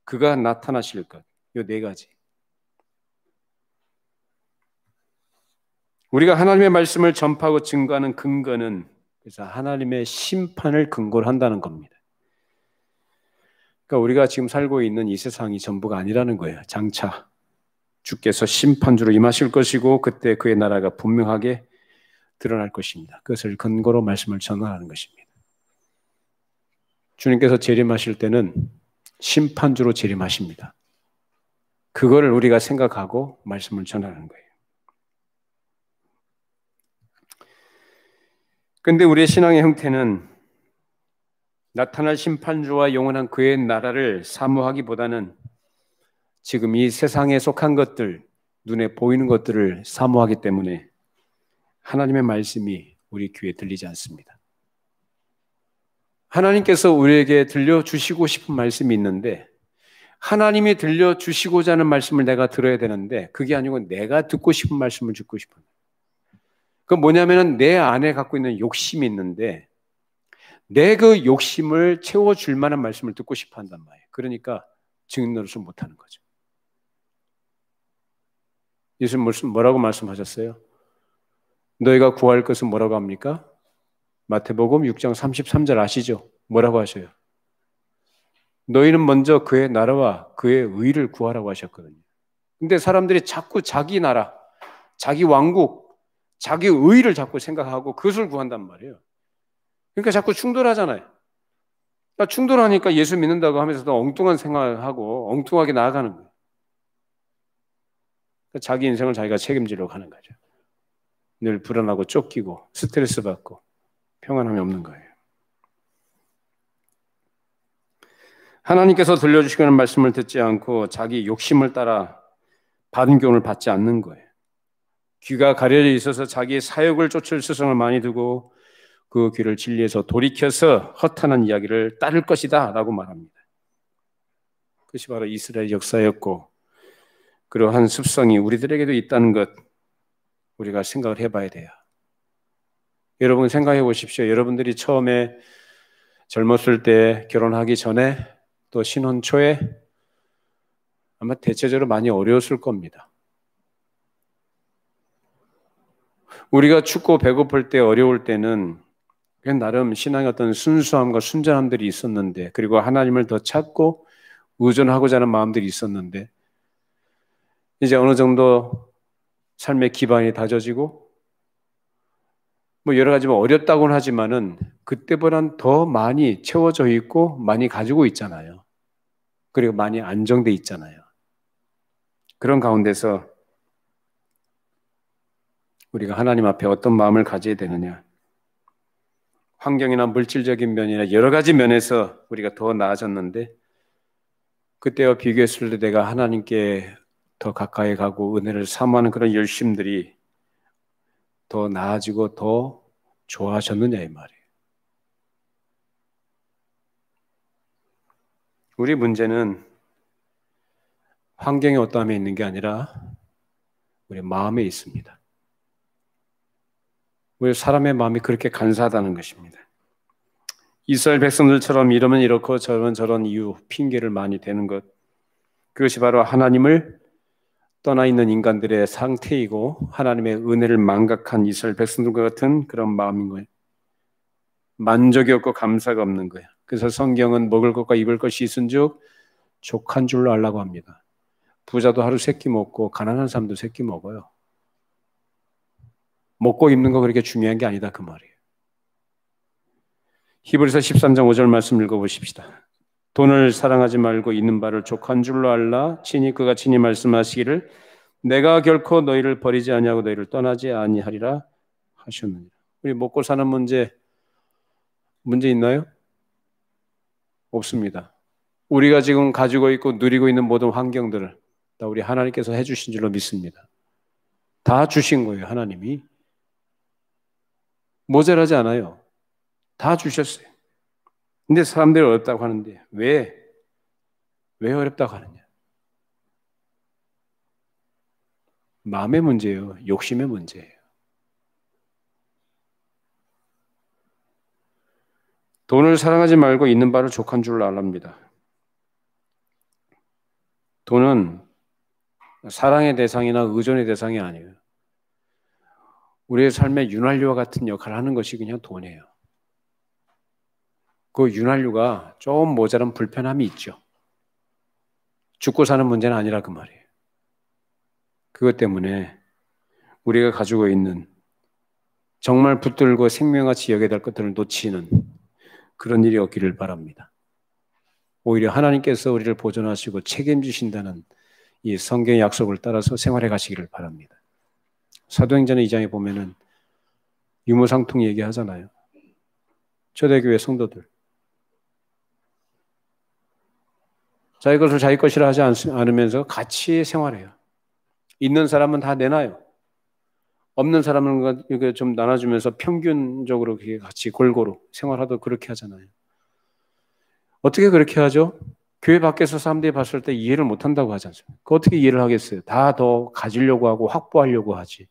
그가 나타나실 것. 이 네 가지. 우리가 하나님의 말씀을 전파하고 증거하는 근거는 그래서 하나님의 심판을 근거로 한다는 겁니다. 그러니까 우리가 지금 살고 있는 이 세상이 전부가 아니라는 거예요. 장차 주께서 심판주로 임하실 것이고 그때 그의 나라가 분명하게 드러날 것입니다. 그것을 근거로 말씀을 전하는 것입니다. 주님께서 재림하실 때는 심판주로 재림하십니다. 그거를 우리가 생각하고 말씀을 전하는 거예요. 그런데 우리의 신앙의 형태는 나타날 심판주와 영원한 그의 나라를 사모하기보다는 지금 이 세상에 속한 것들, 눈에 보이는 것들을 사모하기 때문에 하나님의 말씀이 우리 귀에 들리지 않습니다. 하나님께서 우리에게 들려주시고 싶은 말씀이 있는데 하나님이 들려주시고자 하는 말씀을 내가 들어야 되는데 그게 아니고 내가 듣고 싶은 말씀을 듣고 싶어요. 그건 뭐냐면은 내 안에 갖고 있는 욕심이 있는데 내 그 욕심을 채워줄 만한 말씀을 듣고 싶어 한단 말이에요. 그러니까 증인 노릇을 못하는 거죠. 예수님 뭐라고 말씀하셨어요? 너희가 구할 것은 뭐라고 합니까? 마태복음 6장 33절 아시죠? 뭐라고 하셔요? 너희는 먼저 그의 나라와 그의 의를 구하라고 하셨거든요. 근데 사람들이 자꾸 자기 나라, 자기 왕국, 자기 의를 자꾸 생각하고 그것을 구한단 말이에요. 그러니까 자꾸 충돌하잖아요. 그러니까 충돌하니까 예수 믿는다고 하면서도 엉뚱한 생활하고 엉뚱하게 나아가는 거예요. 그러니까 자기 인생을 자기가 책임지려고 하는 거죠. 늘 불안하고 쫓기고 스트레스 받고 평안함이 없는 거예요. 하나님께서 들려주시는 말씀을 듣지 않고 자기 욕심을 따라 받은 교훈을 받지 않는 거예요. 귀가 가려져 있어서 자기의 사욕을 쫓을 스승을 많이 두고 그 귀를 진리에서 돌이켜서 허탄한 이야기를 따를 것이다 라고 말합니다. 그것이 바로 이스라엘 역사였고 그러한 습성이 우리들에게도 있다는 것 우리가 생각을 해봐야 돼요. 여러분 생각해 보십시오. 여러분들이 처음에 젊었을 때 결혼하기 전에 또 신혼 초에 아마 대체적으로 많이 어려웠을 겁니다. 우리가 춥고 배고플 때 어려울 때는 나름 신앙의 어떤 순수함과 순전함들이 있었는데 그리고 하나님을 더 찾고 의존하고자 하는 마음들이 있었는데 이제 어느 정도 삶의 기반이 다져지고 뭐 여러 가지 어렵다고는 하지만은 그때보다는 더 많이 채워져 있고 많이 가지고 있잖아요. 그리고 많이 안정돼 있잖아요. 그런 가운데서 우리가 하나님 앞에 어떤 마음을 가져야 되느냐. 환경이나 물질적인 면이나 여러 가지 면에서 우리가 더 나아졌는데 그때와 비교했을 때 내가 하나님께 더 가까이 가고 은혜를 사모하는 그런 열심들이 더 나아지고 더 좋아졌느냐 이 말이에요. 우리 문제는 환경의 어떠함에 있는 게 아니라 우리 마음에 있습니다. 우리 사람의 마음이 그렇게 간사하다는 것입니다. 이스라엘 백성들처럼 이러면 이렇고 저러면 저런 이유, 핑계를 많이 대는 것. 그것이 바로 하나님을 떠나 있는 인간들의 상태이고 하나님의 은혜를 망각한 이스라엘 백성들과 같은 그런 마음인 거예요. 만족이 없고 감사가 없는 거예요. 그래서 성경은 먹을 것과 입을 것이 있은즉 족한 줄로 알라고 합니다. 부자도 하루 세 끼 먹고 가난한 사람도 세 끼 먹어요. 먹고 입는 거 그렇게 중요한 게 아니다 그 말이에요. 히브리서 13장 5절 말씀 읽어보십시다. 돈을 사랑하지 말고 있는 바를 족한 줄로 알라. 친히 그가 친히 말씀하시기를 내가 결코 너희를 버리지 아니하고 너희를 떠나지 아니하리라 하셨느니라. 우리 먹고 사는 문제 있나요? 없습니다. 우리가 지금 가지고 있고 누리고 있는 모든 환경들을 다 우리 하나님께서 해주신 줄로 믿습니다. 다 주신 거예요. 하나님이. 모자라지 않아요. 다 주셨어요. 근데 사람들이 어렵다고 하는데 왜 어렵다고 하느냐? 마음의 문제예요. 욕심의 문제예요. 돈을 사랑하지 말고 있는 바를 족한 줄로 알랍니다. 돈은 사랑의 대상이나 의존의 대상이 아니에요. 우리의 삶의 윤활유와 같은 역할을 하는 것이 그냥 돈이에요. 그 윤활유가 좀 모자란 불편함이 있죠. 죽고 사는 문제는 아니라 그 말이에요. 그것 때문에 우리가 가지고 있는 정말 붙들고 생명같이 여겨야 될 것들을 놓치는 그런 일이 없기를 바랍니다. 오히려 하나님께서 우리를 보존하시고 책임지신다는 이 성경의 약속을 따라서 생활해 가시기를 바랍니다. 사도행전 2장에 보면은 유무상통 얘기하잖아요. 초대교회 성도들. 자기 것을 자기 것이라 하지 않으면서 같이 생활해요. 있는 사람은 다 내놔요. 없는 사람은 이렇게 좀 나눠주면서 평균적으로 같이 골고루 생활하도록 그렇게 하잖아요. 어떻게 그렇게 하죠? 교회 밖에서 사람들이 봤을 때 이해를 못한다고 하지 않습니까? 어떻게 이해를 하겠어요? 다 더 가지려고 하고 확보하려고 하지.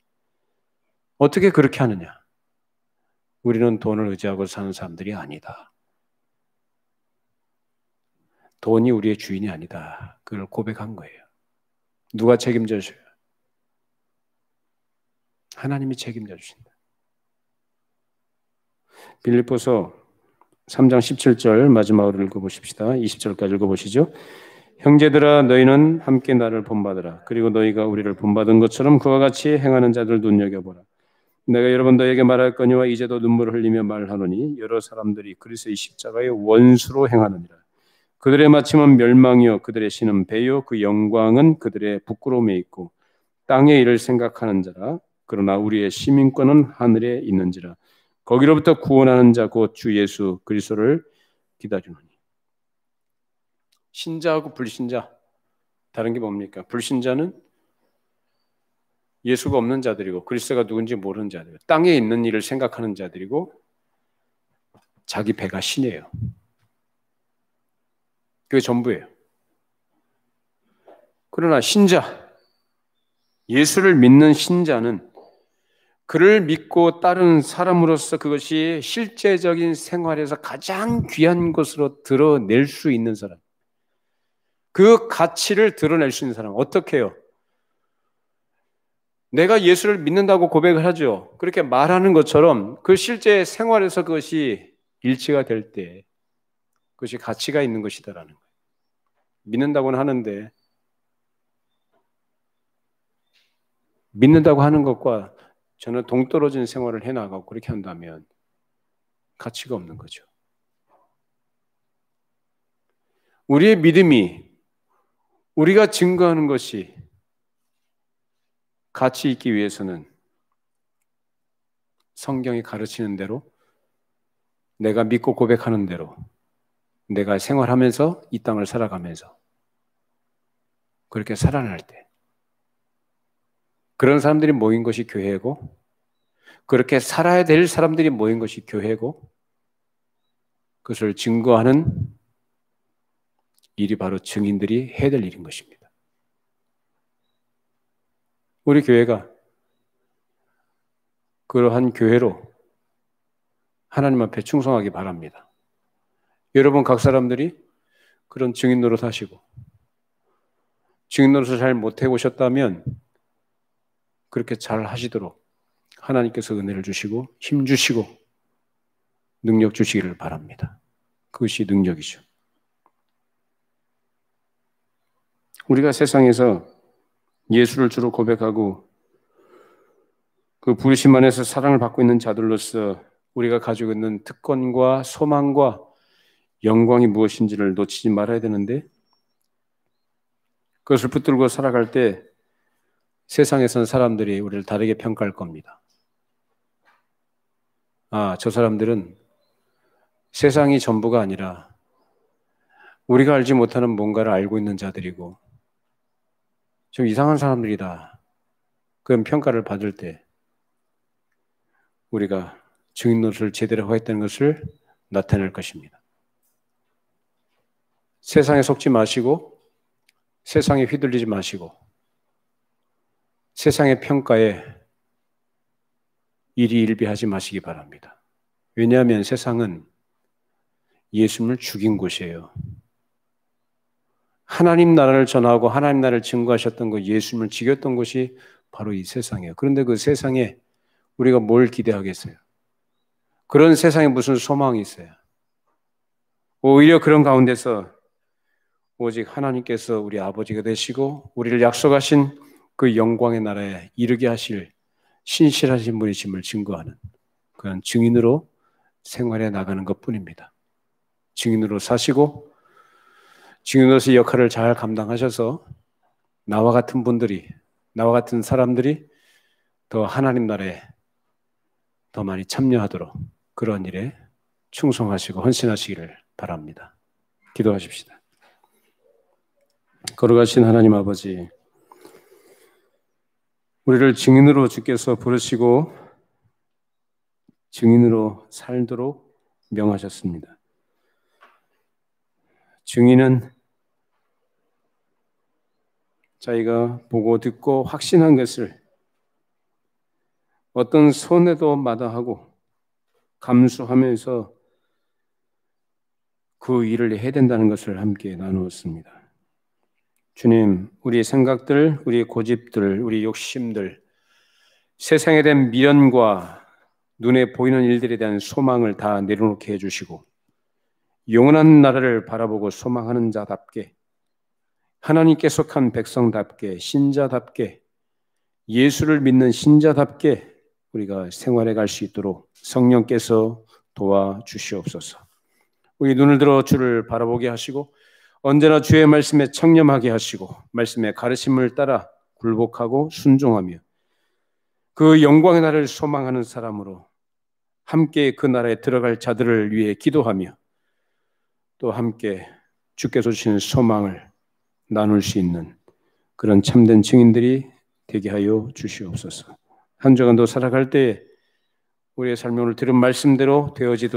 어떻게 그렇게 하느냐? 우리는 돈을 의지하고 사는 사람들이 아니다. 돈이 우리의 주인이 아니다. 그걸 고백한 거예요. 누가 책임져 줘요? 하나님이 책임져 주신다. 빌립보서 3장 17절 마지막으로 읽어보십시다. 20절까지 읽어보시죠. 형제들아 너희는 함께 나를 본받으라. 그리고 너희가 우리를 본받은 것처럼 그와 같이 행하는 자들 눈여겨보라. 내가 여러 번 너희에게 말할거니와 이제도 눈물을 흘리며 말하노니 여러 사람들이 그리스도의 십자가의 원수로 행하느니라. 그들의 마침은 멸망이요 그들의 신은 배요 그 영광은 그들의 부끄러움에 있고 땅의 일을 생각하는 자라. 그러나 우리의 시민권은 하늘에 있는지라. 거기로부터 구원하는 자 곧 주 예수 그리스도를 기다리노니. 신자하고 불신자 다른 게 뭡니까? 불신자는 예수가 없는 자들이고 그리스도가 누군지 모르는 자들, 땅에 있는 일을 생각하는 자들이고 자기 배가 신이에요. 그게 전부예요. 그러나 신자, 예수를 믿는 신자는 그를 믿고 따르는 사람으로서 그것이 실제적인 생활에서 가장 귀한 것으로 드러낼 수 있는 사람. 그 가치를 드러낼 수 있는 사람. 어떻게 해요? 내가 예수를 믿는다고 고백을 하죠. 그렇게 말하는 것처럼 그 실제 생활에서 그것이 일치가 될 때 그것이 가치가 있는 것이다라는 거예요. 믿는다고는 하는데 믿는다고 하는 것과 저는 동떨어진 생활을 해나가고 그렇게 한다면 가치가 없는 거죠. 우리의 믿음이 우리가 증거하는 것이 가치 있기 위해서는 성경이 가르치는 대로 내가 믿고 고백하는 대로 내가 생활하면서 이 땅을 살아가면서 그렇게 살아날 때 그런 사람들이 모인 것이 교회고 그렇게 살아야 될 사람들이 모인 것이 교회고 그것을 증거하는 일이 바로 증인들이 해야 될 일인 것입니다. 우리 교회가 그러한 교회로 하나님 앞에 충성하기 바랍니다. 여러분 각 사람들이 그런 증인 노릇 하시고 증인 노릇을 잘 못해 오셨다면 그렇게 잘 하시도록 하나님께서 은혜를 주시고 힘 주시고 능력 주시기를 바랍니다. 그것이 능력이죠. 우리가 세상에서 예수를 주로 고백하고 그 부르심 안에서 사랑을 받고 있는 자들로서 우리가 가지고 있는 특권과 소망과 영광이 무엇인지를 놓치지 말아야 되는데 그것을 붙들고 살아갈 때 세상에서는 사람들이 우리를 다르게 평가할 겁니다. 아, 저 사람들은 세상이 전부가 아니라 우리가 알지 못하는 뭔가를 알고 있는 자들이고 좀 이상한 사람들이다. 그런 평가를 받을 때 우리가 증인 노릇을 제대로 하였다는 것을 나타낼 것입니다. 세상에 속지 마시고 세상에 휘둘리지 마시고 세상의 평가에 일희일비하지 마시기 바랍니다. 왜냐하면 세상은 예수님을 죽인 곳이에요. 하나님 나라를 전하고 하나님 나라를 증거하셨던 것, 예수님을 지켰던 곳이 바로 이 세상이에요. 그런데 그 세상에 우리가 뭘 기대하겠어요? 그런 세상에 무슨 소망이 있어요? 오히려 그런 가운데서 오직 하나님께서 우리 아버지가 되시고 우리를 약속하신 그 영광의 나라에 이르게 하실 신실하신 분이심을 증거하는 그런 증인으로 생활해 나가는 것뿐입니다. 증인으로 사시고 증인으로서의 역할을 잘 감당하셔서 나와 같은 분들이, 나와 같은 사람들이 더 하나님 나라에 더 많이 참여하도록 그런 일에 충성하시고 헌신하시기를 바랍니다. 기도하십시다. 걸어가신 하나님 아버지, 우리를 증인으로 주께서 부르시고 증인으로 살도록 명하셨습니다. 증인은 자기가 보고 듣고 확신한 것을 어떤 손해도 마다하고 감수하면서 그 일을 해야 된다는 것을 함께 나누었습니다. 주님, 우리의 생각들, 우리의 고집들, 우리 욕심들, 세상에 대한 미련과 눈에 보이는 일들에 대한 소망을 다 내려놓게 해주시고 영원한 나라를 바라보고 소망하는 자답게, 하나님께 속한 백성답게, 신자답게, 예수를 믿는 신자답게 우리가 생활해 갈 수 있도록 성령께서 도와주시옵소서. 우리 눈을 들어 주를 바라보게 하시고 언제나 주의 말씀에 청렴하게 하시고 말씀의 가르침을 따라 굴복하고 순종하며 그 영광의 날을 소망하는 사람으로 함께 그 나라에 들어갈 자들을 위해 기도하며 또 함께 주께서 주시는 소망을 나눌 수 있는 그런 참된 증인들이 되게 하여 주시옵소서. 한 주간도 살아갈 때 우리의 삶이 오늘 들은 말씀대로 되어지도록